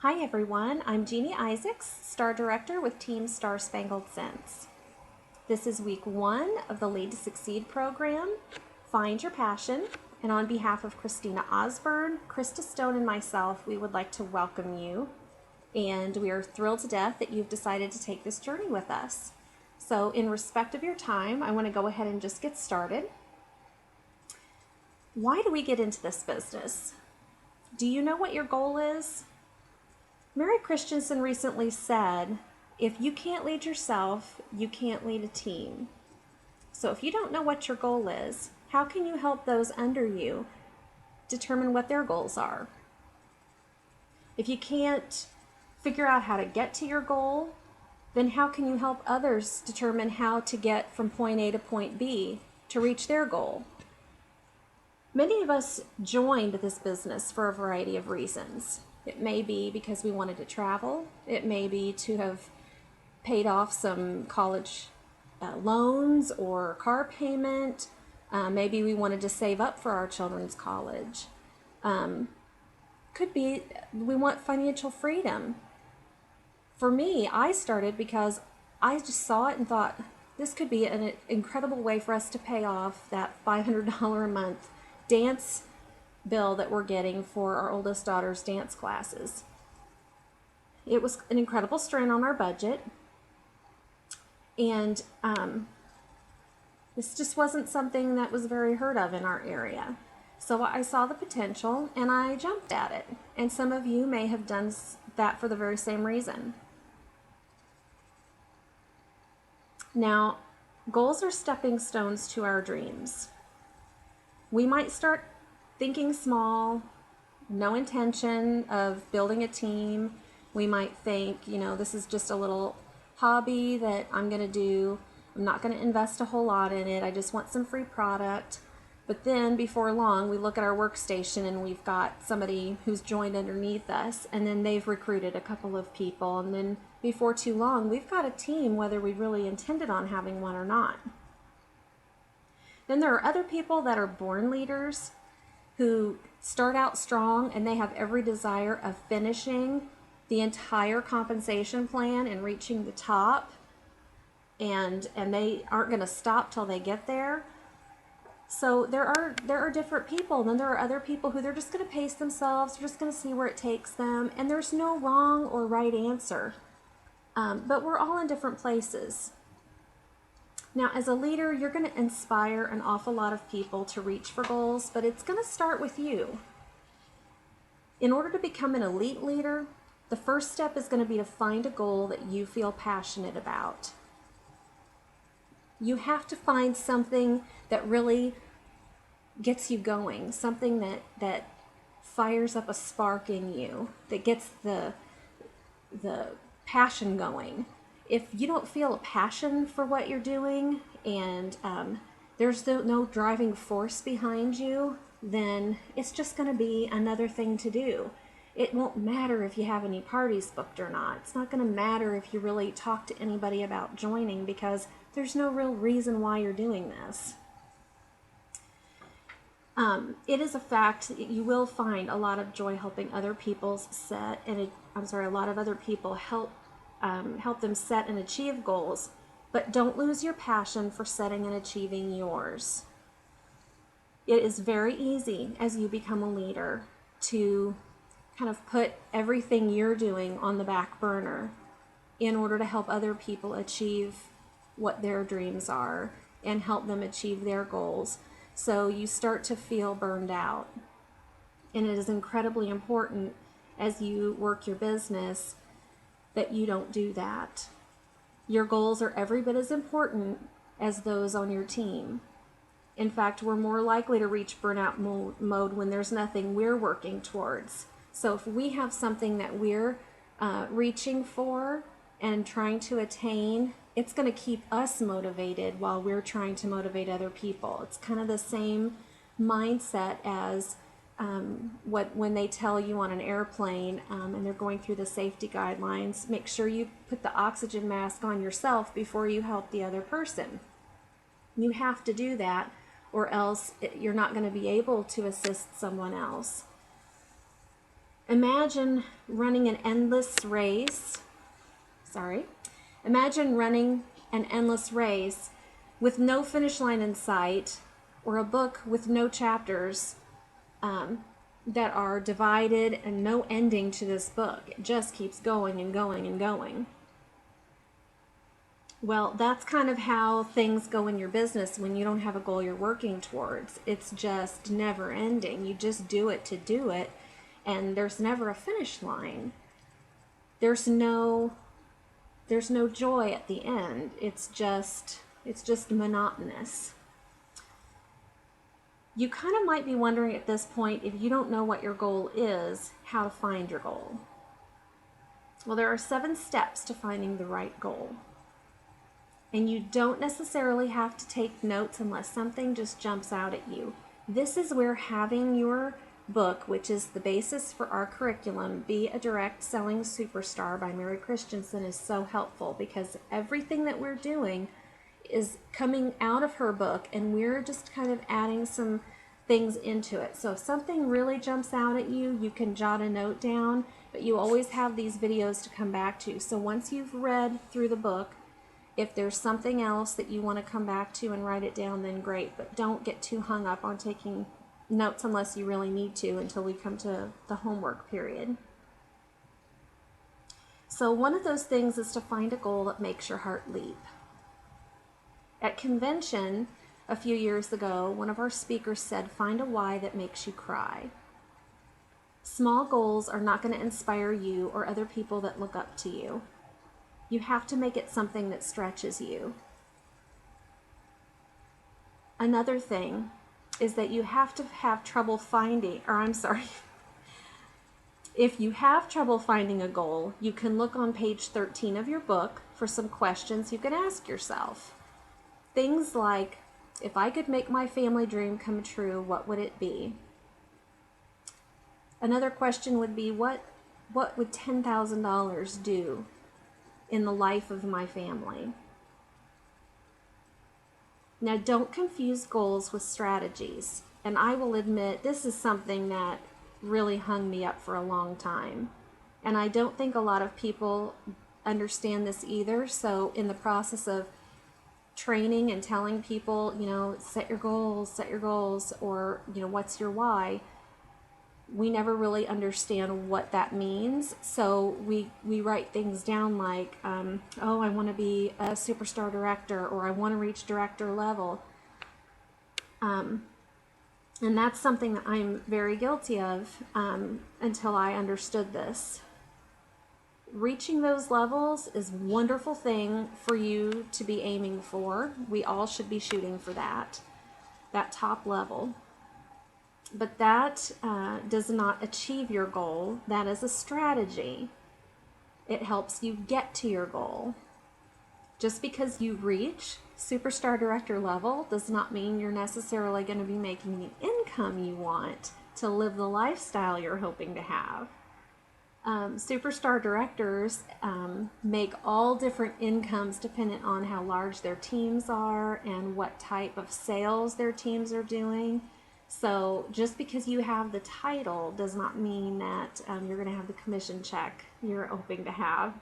Hi everyone, I'm Jeannie Isaacs, Star Director with Team Star Spangled Scents. This is week 1 of the Lead to Succeed program, Find Your Passion, and on behalf of Christina Osborne, Christa Stone, and myself, we would like to welcome you, and we are thrilled to death that you've decided to take this journey with us. So in respect of your time, I want to go ahead and just get started. Why do we get into this business? Do you know what your goal is? Mary Christensen recently said, if you can't lead yourself, you can't lead a team. So if you don't know what your goal is, how can you help those under you determine what their goals are? If you can't figure out how to get to your goal, then how can you help others determine how to get from point A to point B to reach their goal? Many of us joined this business for a variety of reasons. It may be because we wanted to travel. It may be to have paid off some college loans or car payment. Maybe we wanted to save up for our children's college. Could be we want financial freedom. For me, I started because I just saw it and thought this could be an incredible way for us to pay off that $500 a month dance bill that we're getting for our oldest daughter's dance classes. It was an incredible strain on our budget, and this just wasn't something that was very heard of in our area. So I saw the potential and I jumped at it, and some of you may have done that for the very same reason. Now, goals are stepping stones to our dreams. We might start thinking small, no intention of building a team. We might think, this is just a little hobby that I'm going to do. I'm not going to invest a whole lot in it. I just want some free product. But then before long, we look at our workstation and we've got somebody who's joined underneath us, and then they've recruited a couple of people. And then before too long, we've got a team, whether we really intended on having one or not. Then there are other people that are born leaders who start out strong and they have every desire of finishing the entire compensation plan and reaching the top, and they aren't going to stop till they get there. So there are different people. Then there are other people who they're just going to pace themselves. They're just going to see where it takes them, and there's no wrong or right answer. But we're all in different places. Now, as a leader, you're going to inspire an awful lot of people to reach for goals, but it's going to start with you. In order to become an elite leader, the first step is going to be to find a goal that you feel passionate about. You have to find something that really gets you going, something that fires up a spark in you, that gets the passion going. If you don't feel a passion for what you're doing, and there's no driving force behind you, then it's just going to be another thing to do. It won't matter if you have any parties booked or not. It's not going to matter if you really talk to anybody about joining, because there's no real reason why you're doing this. It is a fact that you will find a lot of joy helping other people's set, and a lot of other people help them set and achieve goals, but don't lose your passion for setting and achieving yours. It is very easy as you become a leader to kind of put everything you're doing on the back burner in order to help other people achieve what their dreams are and help them achieve their goals. So you start to feel burned out. And it is incredibly important as you work your business that you don't do that. Your goals are every bit as important as those on your team. In fact, we're more likely to reach burnout mode when there's nothing we're working towards. So if we have something that we're reaching for and trying to attain, it's going to keep us motivated while we're trying to motivate other people. It's kind of the same mindset as when they tell you on an airplane and they're going through the safety guidelines, make sure you put the oxygen mask on yourself before you help the other person. You have to do that, or else you're not going to be able to assist someone else. Imagine running an endless race. Imagine running an endless race with no finish line in sight, or a book with no chapters that are divided and no ending to this book. It just keeps going and going and going. Well, that's kind of how things go in your business when you don't have a goal you're working towards. It's just never ending. You just do it to do it, and there's never a finish line. There's no joy at the end. It's just monotonous. You kind of might be wondering at this point, if you don't know what your goal is, how to find your goal. Well, there are 7 steps to finding the right goal. And you don't necessarily have to take notes unless something just jumps out at you. This is where having your book, which is the basis for our curriculum, Be a Direct Selling Superstar by Mary Christensen, is so helpful, because everything that we're doing is coming out of her book, and we're just kind of adding some things into it. So if something really jumps out at you, you can jot a note down, but you always have these videos to come back to. So once you've read through the book, if there's something else that you want to come back to and write it down, then great, but don't get too hung up on taking notes unless you really need to until we come to the homework period. So one of those things is to find a goal that makes your heart leap. At convention a few years ago, one of our speakers said, find a why that makes you cry. Small goals are not going to inspire you or other people that look up to you. You have to make it something that stretches you. Another thing is that you have to have trouble finding, if you have trouble finding a goal, you can look on page 13 of your book for some questions you can ask yourself. Things like, if I could make my family dream come true, what would it be? Another question would be, what would $10,000 do in the life of my family? Now, don't confuse goals with strategies. And I will admit, this is something that really hung me up for a long time. And I don't think a lot of people understand this either. So in the process of training and telling people, set your goals, or, what's your why, we never really understand what that means. So we write things down like, oh, I want to be a superstar director, or I want to reach director level. And that's something that I'm very guilty of until I understood this. Reaching those levels is a wonderful thing for you to be aiming for. We all should be shooting for that top level. But that does not achieve your goal. That is a strategy. It helps you get to your goal. Just because you reach superstar director level does not mean you're necessarily going to be making the income you want to live the lifestyle you're hoping to have. Superstar directors make all different incomes dependent on how large their teams are and what type of sales their teams are doing. So just because you have the title does not mean that you're going to have the commission check you're hoping to have.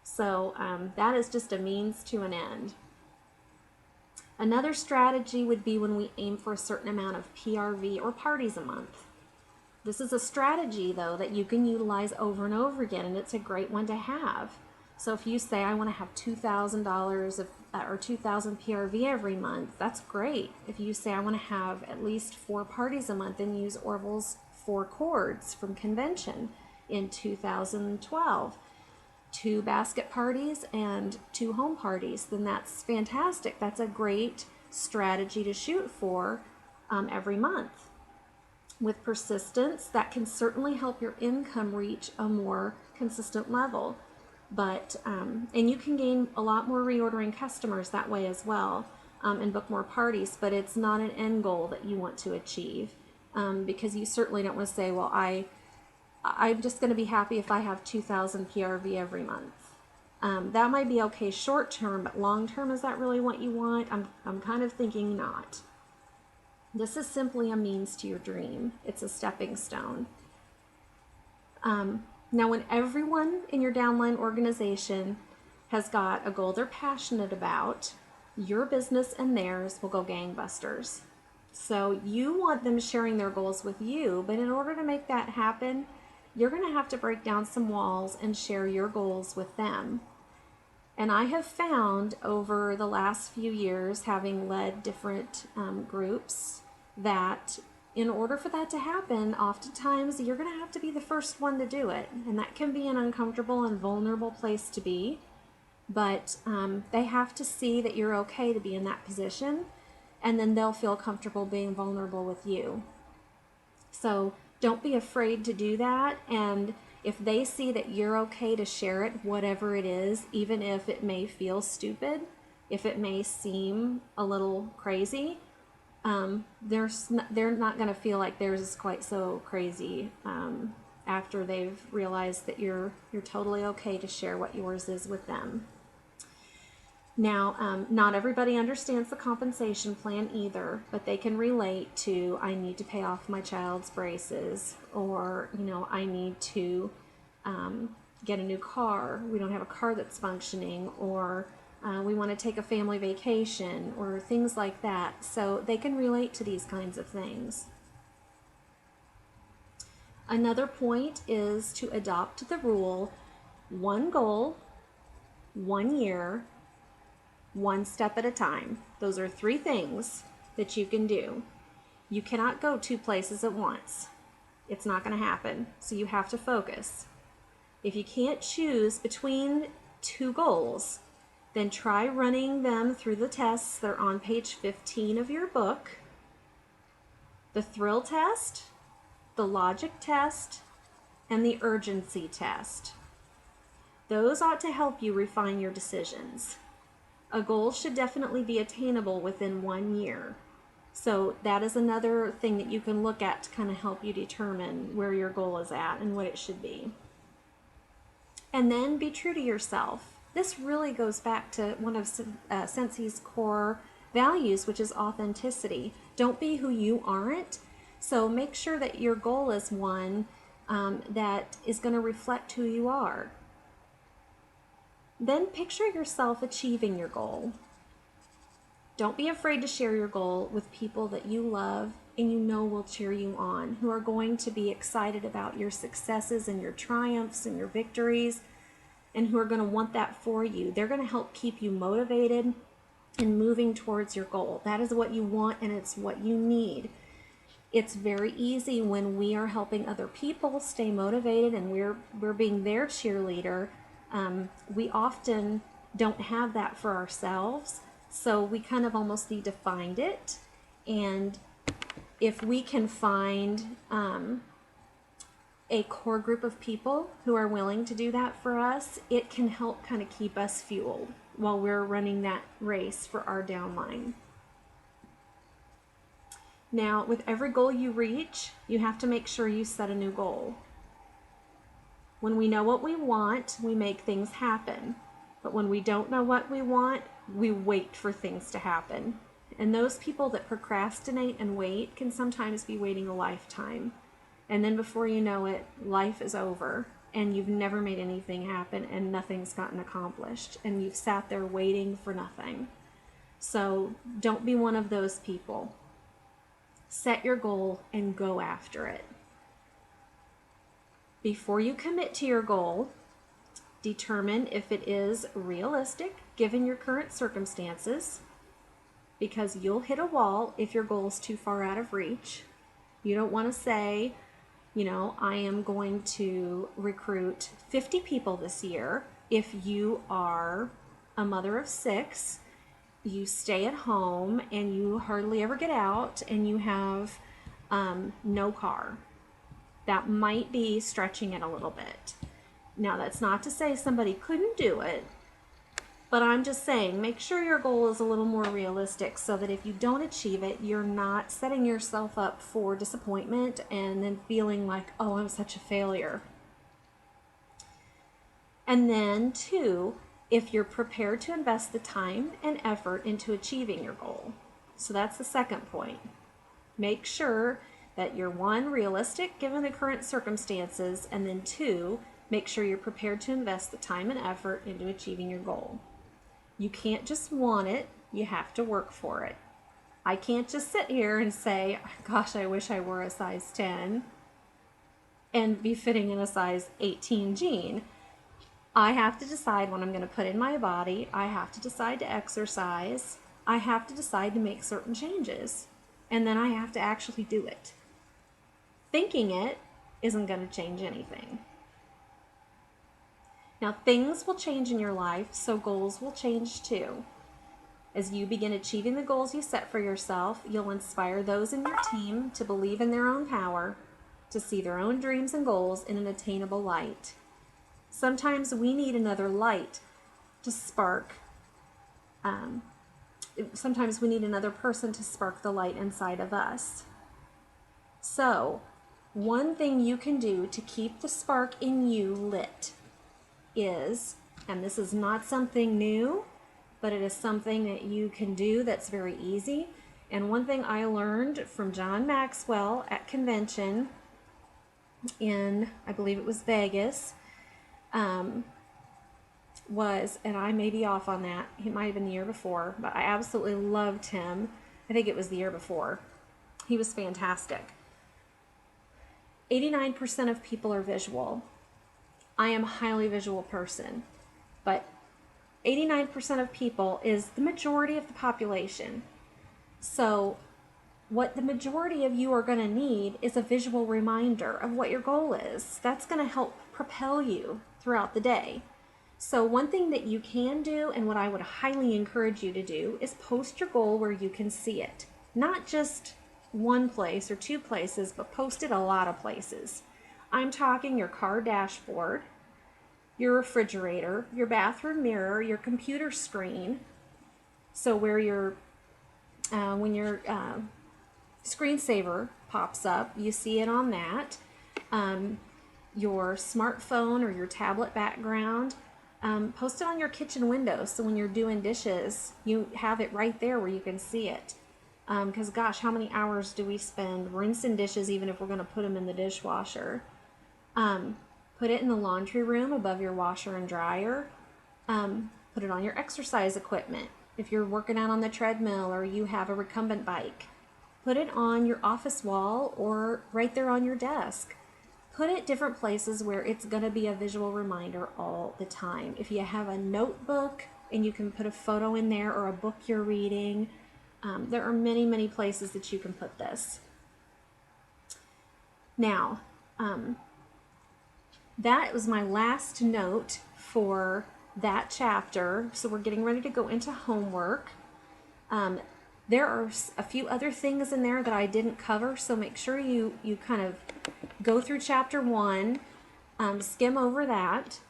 So that is just a means to an end. Another strategy would be when we aim for a certain amount of PRV or parties a month. This is a strategy, though, that you can utilize over and over again, and it's a great one to have. So if you say, I want to have $2,000 or 2,000 PRV every month, that's great. If you say, I want to have at least 4 parties a month and use Orville's 4 chords from convention in 2012, 2 basket parties and 2 home parties, then that's fantastic. That's a great strategy to shoot for every month. With persistence, that can certainly help your income reach a more consistent level. But and you can gain a lot more reordering customers that way as well, and book more parties, but it's not an end goal that you want to achieve, because you certainly don't want to say, well, I'm just going to be happy if I have 2,000 PRV every month. That might be okay short term, but long term, is that really what you want? I'm kind of thinking not. This is simply a means to your dream. It's a stepping stone. Now, when everyone in your downline organization has got a goal they're passionate about, your business and theirs will go gangbusters. So you want them sharing their goals with you, but in order to make that happen, you're going to have to break down some walls and share your goals with them. And I have found over the last few years, having led different groups, that in order for that to happen, oftentimes you're going to have to be the first one to do it. And that can be an uncomfortable and vulnerable place to be. But they have to see that you're okay to be in that position, and then they'll feel comfortable being vulnerable with you. So don't be afraid to do that. And if they see that you're okay to share it, whatever it is, even if it may feel stupid, if it may seem a little crazy, they're not going to feel like theirs is quite so crazy after they've realized that you're totally okay to share what yours is with them. Now, not everybody understands the compensation plan either, but they can relate to, I need to pay off my child's braces, or, I need to get a new car. We don't have a car that's functioning, or we want to take a family vacation, or things like that. So they can relate to these kinds of things. Another point is to adopt the rule, one goal, 1 year, one step at a time. Those are 3 things that you can do. You cannot go 2 places at once. It's not going to happen. So you have to focus. If you can't choose between 2 goals, then try running them through the tests. They're on page 15 of your book. The thrill test, the logic test, and the urgency test. Those ought to help you refine your decisions. A goal should definitely be attainable within 1 year. So that is another thing that you can look at to kind of help you determine where your goal is at and what it should be. And then be true to yourself. This really goes back to one of Scentsy's core values, which is authenticity. Don't be who you aren't. So make sure that your goal is one that is going to reflect who you are. Then picture yourself achieving your goal. Don't be afraid to share your goal with people that you love and you know will cheer you on, who are going to be excited about your successes and your triumphs and your victories, and who are going to want that for you. They're going to help keep you motivated and moving towards your goal. That is what you want, and it's what you need. It's very easy when we are helping other people stay motivated and we're being their cheerleader. We often don't have that for ourselves, so we kind of almost need to find it. And if we can find a core group of people who are willing to do that for us, it can help kind of keep us fueled while we're running that race for our downline. Now, with every goal you reach, you have to make sure you set a new goal. When we know what we want, we make things happen. But when we don't know what we want, we wait for things to happen. And those people that procrastinate and wait can sometimes be waiting a lifetime. And then before you know it, life is over and you've never made anything happen and nothing's gotten accomplished. And you've sat there waiting for nothing. So don't be one of those people. Set your goal and go after it. Before you commit to your goal, determine if it is realistic given your current circumstances, because you'll hit a wall if your goal is too far out of reach. You don't want to say, I am going to recruit 50 people this year. If you are a mother of 6, you stay at home and you hardly ever get out and you have no car. That might be stretching it a little bit. Now, that's not to say somebody couldn't do it, but I'm just saying make sure your goal is a little more realistic so that if you don't achieve it, you're not setting yourself up for disappointment and then feeling like, oh, I'm such a failure. And then 2, if you're prepared to invest the time and effort into achieving your goal. So that's the second point. Make sure that you're one, realistic given the current circumstances, and then two, make sure you're prepared to invest the time and effort into achieving your goal. You can't just want it, you have to work for it. I can't just sit here and say, gosh, I wish I were a size 10 and be fitting in a size 18 jean. I have to decide what I'm going to put in my body. I have to decide to exercise. I have to decide to make certain changes. And then I have to actually do it. Thinking it isn't going to change anything. Now, things will change in your life, so goals will change too. As you begin achieving the goals you set for yourself, you'll inspire those in your team to believe in their own power, to see their own dreams and goals in an attainable light. Sometimes we need another light to spark. Sometimes we need another person to spark the light inside of us. So, one thing you can do to keep the spark in you lit is, and this is not something new, but it is something that you can do that's very easy. And one thing I learned from John Maxwell at convention in, I believe it was Vegas, was, and I may be off on that, it might have been the year before, but I absolutely loved him. I think it was the year before. He was fantastic. 89% of people are visual. I am a highly visual person, but 89% of people is the majority of the population. So what the majority of you are going to need is a visual reminder of what your goal is. That's going to help propel you throughout the day. So one thing that you can do, and what I would highly encourage you to do, is post your goal where you can see it. Not just one place or two places, but post it a lot of places. I'm talking your car dashboard, your refrigerator, your bathroom mirror, your computer screen. So where your, when your screensaver pops up, you see it on that. Your smartphone or your tablet background, post it on your kitchen window. So when you're doing dishes, you have it right there where you can see it. Because gosh, how many hours do we spend rinsing dishes even if we're going to put them in the dishwasher? Put it in the laundry room above your washer and dryer. Put it on your exercise equipment. If you're working out on the treadmill or you have a recumbent bike, put it on your office wall or right there on your desk. Put it different places where it's going to be a visual reminder all the time. If you have a notebook and you can put a photo in there or a book you're reading, there are many, many places that you can put this. Now, that was my last note for that chapter. So we're getting ready to go into homework. There are a few other things in there that I didn't cover, so make sure you kind of go through chapter 1, skim over that.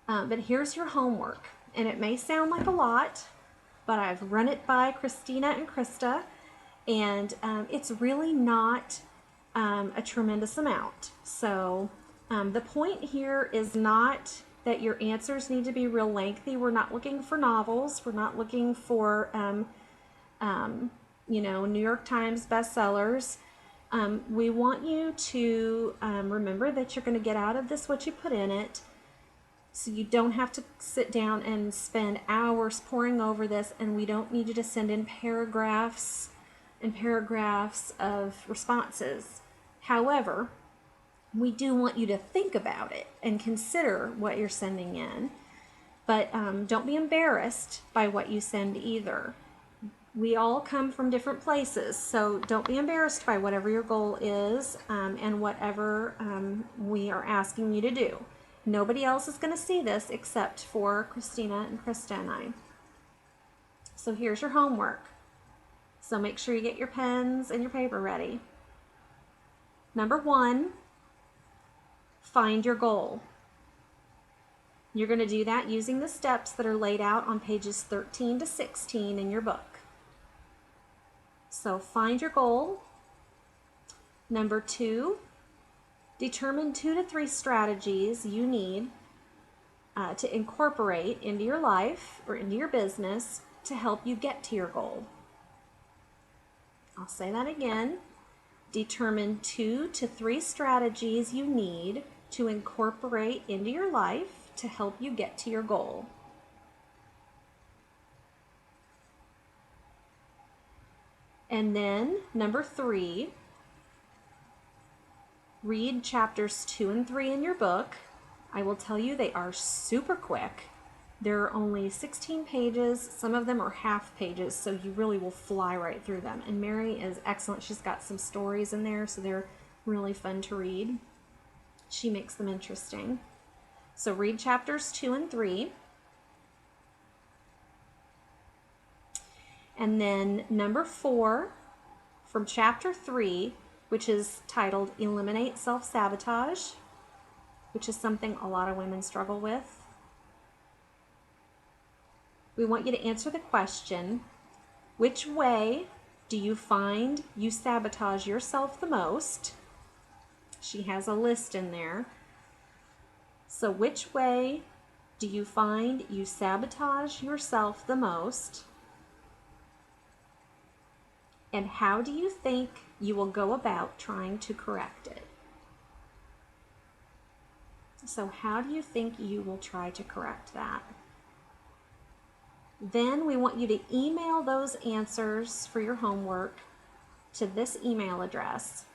But here's your homework, and it may sound like a lot, but I've run it by Christina and Christa, and it's really not a tremendous amount. So the point here is not that your answers need to be real lengthy. We're not looking for novels. We're not looking for New York Times bestsellers. We want you to remember that you're going to get out of this what you put in it. So you don't have to sit down and spend hours poring over this, and we don't need you to send in paragraphs and paragraphs of responses. However, we do want you to think about it and consider what you're sending in. But don't be embarrassed by what you send either. We all come from different places, so don't be embarrassed by whatever your goal is and whatever we are asking you to do. Nobody else is going to see this except for Christina and Christa and I. So here's your homework. So make sure you get your pens and your paper ready. Number 1, find your goal. You're going to do that using the steps that are laid out on pages 13 to 16 in your book. So find your goal. Number 2, determine 2 to 3 strategies you need to incorporate into your life or into your business to help you get to your goal. I'll say that again. Determine 2 to 3 strategies you need to incorporate into your life to help you get to your goal. And then number 3, read chapters 2 and 3 in your book. I will tell you they are super quick. There are only 16 pages. Some of them are half pages, so you really will fly right through them. And Mary is excellent. She's got some stories in there, so they're really fun to read. She makes them interesting. So read chapters 2 and 3. And then number 4, from chapter 3, which is titled Eliminate Self-Sabotage, which is something a lot of women struggle with. We want you to answer the question, which way do you find you sabotage yourself the most? She has a list in there. So which way do you find you sabotage yourself the most? And how do you think you will go about trying to correct it? So how do you think you will try to correct that? Then we want you to email those answers for your homework to this email address,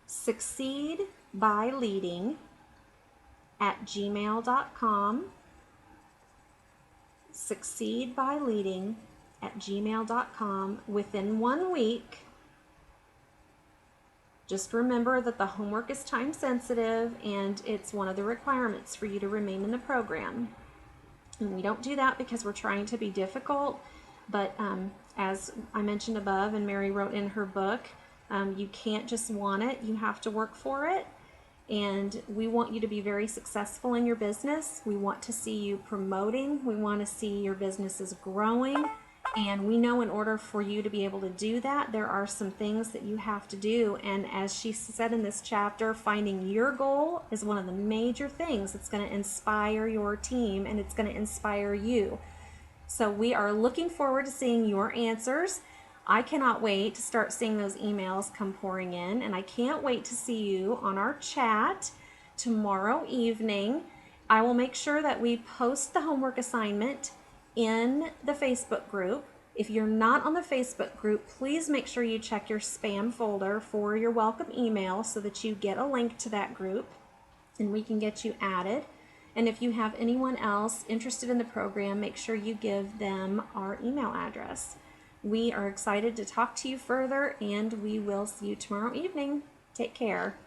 succeedbyleading@gmail.com, succeedbyleading@gmail.com. Within 1 week. Just remember that the homework is time sensitive and it's one of the requirements for you to remain in the program. And we don't do that because we're trying to be difficult, but as I mentioned above and Mary wrote in her book, you can't just want it, you have to work for it. And we want you to be very successful in your business. We want to see you promoting. We want to see your businesses growing. And we know in order for you to be able to do that, there are some things that you have to do. And as she said in this chapter, finding your goal is one of the major things that's going to inspire your team and it's going to inspire you. So we are looking forward to seeing your answers. I cannot wait to start seeing those emails come pouring in, and I can't wait to see you on our chat tomorrow evening. I will make sure that we post the homework assignment in the Facebook group. If you're not on the Facebook group, please make sure you check your spam folder for your welcome email so that you get a link to that group and we can get you added. And if you have anyone else interested in the program, make sure you give them our email address. We are excited to talk to you further, and we will see you tomorrow evening. Take care.